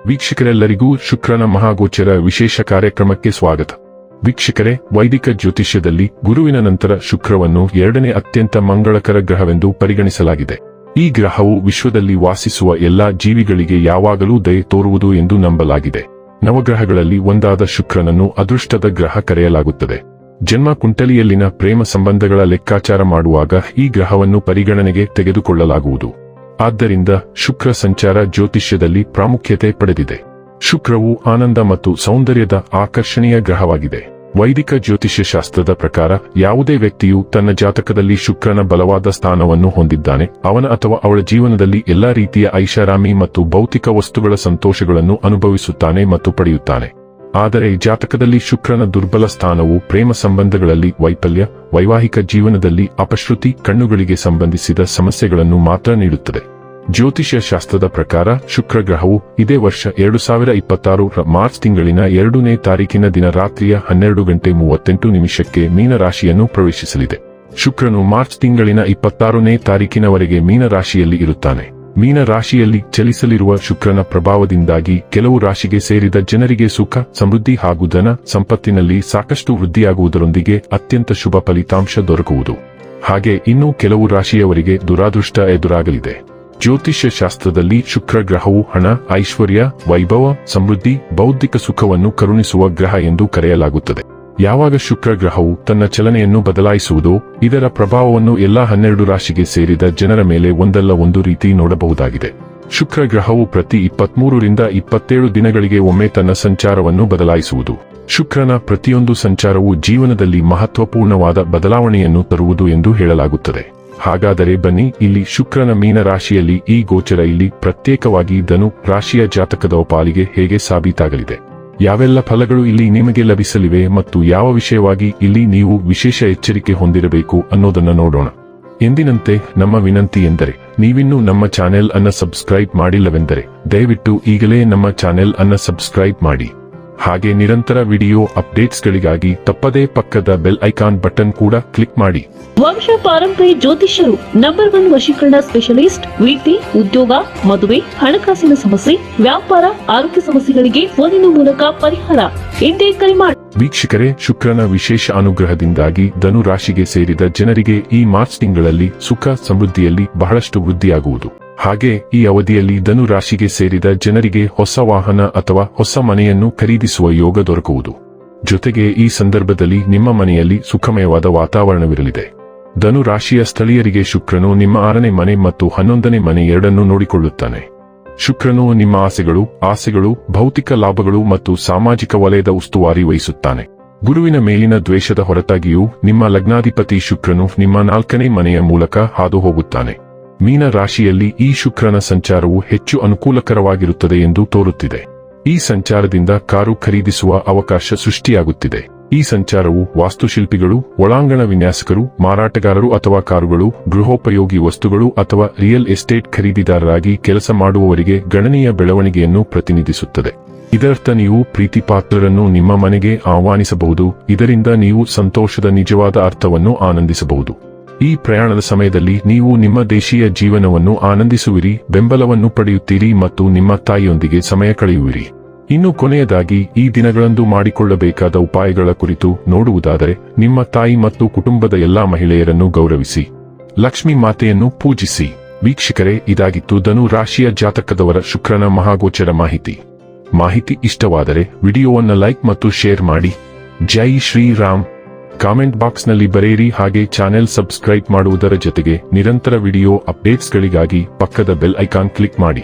ವೀಕ್ಷಕರೆಲ್ಲರಿಗೂ ಶುಕ್ರನ ಮಹಾಗೋಚರ ವಿಶೇಷ ಕಾರ್ಯಕ್ರಮಕ್ಕೆ ಸ್ವಾಗತ. ವೀಕ್ಷಕರೇ, ವೈದಿಕ ಜ್ಯೋತಿಷ್ಯದಲ್ಲಿ ಗುರುವಿನ ನಂತರ ಶುಕ್ರವನ್ನು ಎರಡನೇ ಅತ್ಯಂತ ಮಂಗಳಕರ ಗ್ರಹವೆಂದು ಪರಿಗಣಿಸಲಾಗಿದೆ. ಈ ಗ್ರಹವು ವಿಶ್ವದಲ್ಲಿ ವಾಸಿಸುವ ಎಲ್ಲಾ ಜೀವಿಗಳಿಗೆ ಯಾವಾಗಲೂ ದಯೆ ತೋರುವುದು ಎಂದು ನಂಬಲಾಗಿದೆ. ನವಗ್ರಹಗಳಲ್ಲಿ ಒಂದಾದ ಶುಕ್ರನನ್ನು ಅದೃಷ್ಟದ ಗ್ರಹ ಕರೆಯಲಾಗುತ್ತದೆ. ಜನ್ಮ ಕುಂಡಲಿಯಲ್ಲಿನ ಪ್ರೇಮ ಸಂಬಂಧಗಳ ಲೆಕ್ಕಾಚಾರ ಮಾಡುವಾಗ ಈ ಗ್ರಹವನ್ನು ಪರಿಗಣನೆಗೆ ತೆಗೆದುಕೊಳ್ಳಲಾಗುವುದು. ಆದ್ದರಿಂದ ಶುಕ್ರ ಸಂಚಾರ ಜ್ಯೋತಿಷ್ಯದಲ್ಲಿ ಪ್ರಾಮುಖ್ಯತೆ ಪಡೆದಿದೆ. ಶುಕ್ರವು ಆನಂದ ಮತ್ತು ಸೌಂದರ್ಯದ ಆಕರ್ಷಣೀಯ ಗ್ರಹವಾಗಿದೆ. ವೈದಿಕ ಜ್ಯೋತಿಷ್ಯ ಶಾಸ್ತ್ರದ ಪ್ರಕಾರ ಯಾವುದೇ ವ್ಯಕ್ತಿಯು ತನ್ನ ಜಾತಕದಲ್ಲಿ ಶುಕ್ರನ ಬಲವಾದ ಸ್ಥಾನವನ್ನು ಹೊಂದಿದ್ದಾನೆ, ಅವನ ಅಥವಾ ಅವಳ ಜೀವನದಲ್ಲಿ ಎಲ್ಲಾ ರೀತಿಯ ಐಷಾರಾಮಿ ಮತ್ತು ಭೌತಿಕ ವಸ್ತುಗಳ ಸಂತೋಷಗಳನ್ನು ಅನುಭವಿಸುತ್ತಾನೆ ಮತ್ತು ಪಡೆಯುತ್ತಾನೆ. ಆದರೆ ಜಾತಕದಲ್ಲಿ ಶುಕ್ರನ ದುರ್ಬಲ ಸ್ಥಾನವು ಪ್ರೇಮ ಸಂಬಂಧಗಳಲ್ಲಿ ವೈಫಲ್ಯ, ವೈವಾಹಿಕ ಜೀವನದಲ್ಲಿ ಅಪಶ್ರುತಿ, ಕಣ್ಣುಗಳಿಗೆ ಸಂಬಂಧಿಸಿದ ಸಮಸ್ಯೆಗಳನ್ನು ಮಾತ್ರ ನೀಡುತ್ತದೆ. ಜ್ಯೋತಿಷ್ಯ ಶಾಸ್ತ್ರದ ಪ್ರಕಾರ ಶುಕ್ರ ಗ್ರಹವು ಇದೇ ವರ್ಷ 2026 ಮಾರ್ಚ್ ತಿಂಗಳಿನ 2ನೇ ತಾರೀಕಿನ ದಿನ ರಾತ್ರಿಯ 12:38 ಮೀನ ರಾಶಿಯನ್ನು ಪ್ರವೇಶಿಸಲಿದೆ. ಶುಕ್ರನು ಮಾರ್ಚ್ ತಿಂಗಳಿನ 26ನೇ ತಾರೀಕಿನವರೆಗೆ ಮೀನ ರಾಶಿಯಲ್ಲಿ ಇರುತ್ತಾನೆ. ಮೀನ ರಾಶಿಯಲ್ಲಿ ಚಲಿಸಲಿರುವ ಶುಕ್ರನ ಪ್ರಭಾವದಿಂದಾಗಿ ಕೆಲವು ರಾಶಿಗೆ ಸೇರಿದ ಜನರಿಗೆ ಸುಖ, ಸಮೃದ್ಧಿ ಹಾಗೂ ಧನ ಸಂಪತ್ತಿನಲ್ಲಿ ಸಾಕಷ್ಟು ವೃದ್ಧಿಯಾಗುವುದರೊಂದಿಗೆ ಅತ್ಯಂತ ಶುಭ ಫಲಿತಾಂಶ ದೊರಕುವುದು. ಹಾಗೆ ಇನ್ನೂ ಕೆಲವು ರಾಶಿಯವರಿಗೆ ದುರಾದೃಷ್ಟ ಎದುರಾಗಲಿದೆ. ಜ್ಯೋತಿಷ್ಯ ಶಾಸ್ತ್ರದಲ್ಲಿ ಶುಕ್ರ ಗ್ರಹವು ಹಣ, ಐಶ್ವರ್ಯ, ವೈಭವ, ಸಮೃದ್ಧಿ, ಬೌದ್ಧಿಕ ಸುಖವನ್ನು ಕರುಣಿಸುವ ಗ್ರಹ ಎಂದು ಕರೆಯಲಾಗುತ್ತದೆ. ಯಾವಾಗ ಶುಕ್ರ ಗ್ರಹವು ತನ್ನ ಚಲನೆಯನ್ನು ಬದಲಾಯಿಸುವುದೋ ಇದರ ಪ್ರಭಾವವನ್ನು ಎಲ್ಲಾ 12 ರಾಶಿಗೆ ಸೇರಿದ ಜನರ ಮೇಲೆ ಒಂದಲ್ಲ ಒಂದು ರೀತಿ ನೋಡಬಹುದಾಗಿದೆ. ಶುಕ್ರ ಗ್ರಹವು ಪ್ರತಿ 23 ರಿಂದ 27 ದಿನಗಳಿಗೆ ಒಮ್ಮೆ ತನ್ನ ಸಂಚಾರವನ್ನು ಬದಲಾಯಿಸುವುದು. ಶುಕ್ರನ ಪ್ರತಿಯೊಂದು ಸಂಚಾರವು ಜೀವನದಲ್ಲಿ ಮಹತ್ವಪೂರ್ಣವಾದ ಬದಲಾವಣೆಯನ್ನು ತರುವುದು ಎಂದು ಹೇಳಲಾಗುತ್ತದೆ. ಹಾಗಾದರೆ ಬನ್ನಿ, ಇಲ್ಲಿ ಶುಕ್ರನ ಮೀನ ರಾಶಿಯಲ್ಲಿ ಈ ಗೋಚರ ಇಲ್ಲಿ ಪ್ರತ್ಯೇಕವಾಗಿ ಧನು ರಾಶಿಯ ಜಾತಕದ ಪಾಲಿಗೆ ಹೇಗೆ ಸಾಬೀತಾಗಲಿದೆ, ಯಾವೆಲ್ಲ ಫಲಗಳು ಇಲ್ಲಿ ನಿಮಗೆ ಲಭಿಸಲಿವೆ ಮತ್ತು ಯಾವ ವಿಷಯವಾಗಿ ಇಲ್ಲಿ ನೀವು ವಿಶೇಷ ಎಚ್ಚರಿಕೆ ಹೊಂದಿರಬೇಕು ಅನ್ನೋದನ್ನ ನೋಡೋಣ. ಎಂದಿನಂತೆ ನಮ್ಮ ವಿನಂತಿ ಎಂದರೆ, ನೀವಿನ್ನೂ ನಮ್ಮ ಚಾನೆಲ್ ಅನ್ನ ಸಬ್ಸ್ಕ್ರೈಬ್ ಮಾಡಿಲ್ಲವೆಂದರೆ ದಯವಿಟ್ಟು ಈಗಲೇ ನಮ್ಮ ಚಾನೆಲ್ ಅನ್ನ ಸಬ್ಸ್ಕ್ರೈಬ್ ಮಾಡಿ. ಹಾಗೆ ನಿರಂತರ ವಿಡಿಯೋ ಅಪ್ಡೇಟ್ಸ್ಗಳಿಗಾಗಿ ತಪ್ಪದೇ ಪಕ್ಕದ ಬೆಲ್ ಐಕಾನ್ ಬಟನ್ ಕೂಡ ಕ್ಲಿಕ್ ಮಾಡಿ. ವಂಶ ಪಾರಂಪರ್ಯ ಜ್ಯೋತಿಷ್ಯರು ನಂಬರ್ 1 ವಶೀಕರಣ ಸ್ಪೆಷಲಿಸ್ಟ್. ವೃತ್ತಿ, ಉದ್ಯೋಗ, ಮದುವೆ, ಹಣಕಾಸಿನ ಸಮಸ್ಯೆ, ವ್ಯಾಪಾರ, ಆರೋಗ್ಯ ಸಮಸ್ಯೆಗಳಿಗೆ ಫೋನಿನ ಮೂಲಕ ಪರಿಹಾರ. ಹಿಂದೆ ಕರೆ ಮಾಡಿ. ವೀಕ್ಷಕರೇ, ಶುಕ್ರನ ವಿಶೇಷ ಅನುಗ್ರಹದಿಂದಾಗಿ ಧನು ರಾಶಿಗೆ ಸೇರಿದ ಜನರಿಗೆ ಈ ಮಾರ್ಚ್ ತಿಂಗಳಲ್ಲಿ ಸುಖ, ಸಮೃದ್ಧಿಯಲ್ಲಿ ಬಹಳಷ್ಟು ವೃದ್ಧಿಯಾಗುವುದು. ಹಾಗೆ ಈ ಅವಧಿಯಲ್ಲಿ ಧನು ರಾಶಿಗೆ ಸೇರಿದ ಜನರಿಗೆ ಹೊಸ ವಾಹನ ಅಥವಾ ಹೊಸ ಮನೆಯನ್ನು ಖರೀದಿಸುವ ಯೋಗ ದೊರಕುವುದು. ಜೊತೆಗೆ ಈ ಸಂದರ್ಭದಲ್ಲಿ ನಿಮ್ಮ ಮನೆಯಲ್ಲಿ ಸುಖಮಯವಾದ ವಾತಾವರಣವಿರಲಿದೆ. ಧನು ರಾಶಿಯ ಸ್ಥಳೀಯರಿಗೆ ಶುಕ್ರನು ನಿಮ್ಮ 6ನೇ ಮನೆ ಮತ್ತು 11ನೇ ಮನೆ ಎರಡನ್ನೂ ನೋಡಿಕೊಳ್ಳುತ್ತಾನೆ. ಶುಕ್ರನು ನಿಮ್ಮ ಆಸೆಗಳು, ಭೌತಿಕ ಲಾಭಗಳು ಮತ್ತು ಸಾಮಾಜಿಕ ವಲಯದ ಉಸ್ತುವಾರಿ ವಹಿಸುತ್ತಾನೆ. ಗುರುವಿನ ಮೇಲಿನ ದ್ವೇಷದ ಹೊರತಾಗಿಯೂ ನಿಮ್ಮ ಲಗ್ನಾಧಿಪತಿ ಶುಕ್ರನು ನಿಮ್ಮ 4ನೇ ಮನೆಯ ಮೂಲಕ ಹಾದು ಹೋಗುತ್ತಾನೆ. ಮೀನ ರಾಶಿಯಲ್ಲಿ ಈ ಶುಕ್ರನ ಸಂಚಾರವು ಹೆಚ್ಚು ಅನುಕೂಲಕರವಾಗಿರುತ್ತದೆ ಎಂದು ತೋರುತ್ತಿದೆ. ಈ ಸಂಚಾರದಿಂದ ಕಾರು ಖರೀದಿಸುವ ಅವಕಾಶ ಸೃಷ್ಟಿಯಾಗುತ್ತಿದೆ. ಈ ಸಂಚಾರವು ವಾಸ್ತುಶಿಲ್ಪಿಗಳು, ಒಳಾಂಗಣ ವಿನ್ಯಾಸಕರು, ಮಾರಾಟಗಾರರು ಅಥವಾ ಕಾರುಗಳು, ಗೃಹೋಪಯೋಗಿ ವಸ್ತುಗಳು ಅಥವಾ ರಿಯಲ್ ಎಸ್ಟೇಟ್ ಖರೀದಿದಾರರಾಗಿ ಕೆಲಸ ಮಾಡುವವರಿಗೆ ಗಣನೀಯ ಬೆಳವಣಿಗೆಯನ್ನು ಪ್ರತಿನಿಧಿಸುತ್ತದೆ. ಇದರರ್ಥ ನೀವು ಪ್ರೀತಿಪಾತ್ರರನ್ನು ನಿಮ್ಮ ಮನೆಗೆ ಆಹ್ವಾನಿಸಬಹುದು. ಇದರಿಂದ ನೀವು ಸಂತೋಷದ ನಿಜವಾದ ಅರ್ಥವನ್ನು ಆನಂದಿಸಬಹುದು. ಈ ಪ್ರಯಾಣದ ಸಮಯದಲ್ಲಿ ನೀವು ನಿಮ್ಮ ದೇಶೀಯ ಜೀವನವನ್ನು ಆನಂದಿಸುವಿರಿ, ಬೆಂಬಲವನ್ನು ಪಡೆಯುತ್ತೀರಿ ಮತ್ತು ನಿಮ್ಮ ತಾಯಿಯೊಂದಿಗೆ ಸಮಯ ಕಳೆಯುವಿರಿ. ಇನ್ನು ಕೊನೆಯದಾಗಿ ಈ ದಿನಗಳಂದು ಮಾಡಿಕೊಳ್ಳಬೇಕಾದ ಉಪಾಯಗಳ ಕುರಿತು ನೋಡುವುದಾದರೆ, ನಿಮ್ಮ ತಾಯಿ ಮತ್ತು ಕುಟುಂಬದ ಎಲ್ಲಾ ಮಹಿಳೆಯರನ್ನು ಗೌರವಿಸಿ, ಲಕ್ಷ್ಮೀ ಮಾತೆಯನ್ನು ಪೂಜಿಸಿ. ವೀಕ್ಷಕರೇ, ಇದಾಗಿತ್ತು ಧನು ರಾಶಿಯ ಜಾತಕದವರ ಶುಕ್ರನ ಮಹಾಗೋಚರ ಮಾಹಿತಿ ಇಷ್ಟವಾದರೆ ವಿಡಿಯೋವನ್ನು ಲೈಕ್ ಮತ್ತು ಶೇರ್ ಮಾಡಿ. ಜೈ ಶ್ರೀರಾಮ್. ಕಾಮೆಂಟ್ ಬಾಕ್ಸ್ನಲ್ಲಿ ಬರೆಯಿರಿ. ಹಾಗೆ ಚಾನೆಲ್ ಸಬ್ಸ್ಕ್ರೈಬ್ ಮಾಡುವುದರ ಜೊತೆಗೆ ನಿರಂತರ ವಿಡಿಯೋ ಅಪ್ಡೇಟ್ಸ್ಗಳಿಗಾಗಿ ಪಕ್ಕದ ಬೆಲ್ ಐಕಾನ್ ಕ್ಲಿಕ್ ಮಾಡಿ.